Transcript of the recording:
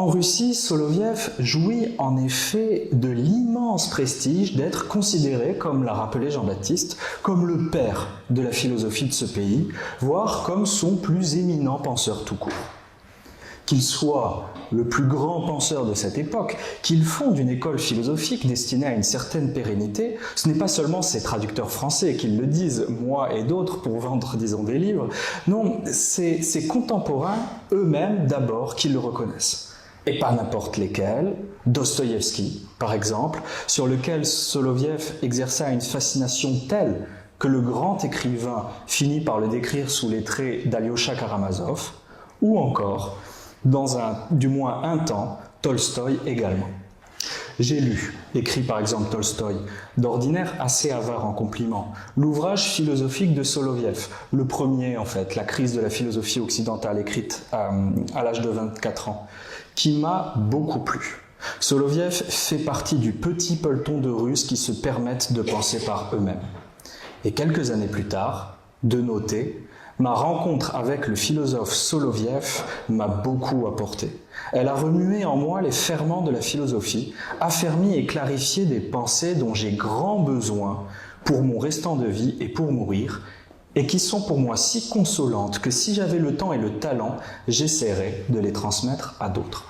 En Russie, Soloviev jouit en effet de l'immense prestige d'être considéré, comme l'a rappelé Jean-Baptiste, comme le père de la philosophie de ce pays, voire comme son plus éminent penseur tout court. Qu'il soit le plus grand penseur de cette époque, qu'il fonde une école philosophique destinée à une certaine pérennité, ce n'est pas seulement ses traducteurs français qui le disent, moi et d'autres, pour vendre, disons, des livres, non, c'est ses contemporains eux-mêmes d'abord qui le reconnaissent. Et pas n'importe lesquels, Dostoïevski, par exemple, sur lequel Soloviev exerça une fascination telle que le grand écrivain finit par le décrire sous les traits d'Alyosha Karamazov, ou encore, du moins un temps, Tolstoï également. J'ai lu, écrit par exemple Tolstoï, d'ordinaire assez avare en compliments, l'ouvrage philosophique de Soloviev, le premier en fait, La crise de la philosophie occidentale, écrite à l'âge de 24 ans, qui m'a beaucoup plu. Soloviev fait partie du petit peloton de Russes qui se permettent de penser par eux-mêmes. Et quelques années plus tard, de noter, ma rencontre avec le philosophe Soloviev m'a beaucoup apporté. Elle a remué en moi les ferments de la philosophie, affermi et clarifié des pensées dont j'ai grand besoin pour mon restant de vie et pour mourir, et qui sont pour moi si consolantes que si j'avais le temps et le talent, j'essaierais de les transmettre à d'autres.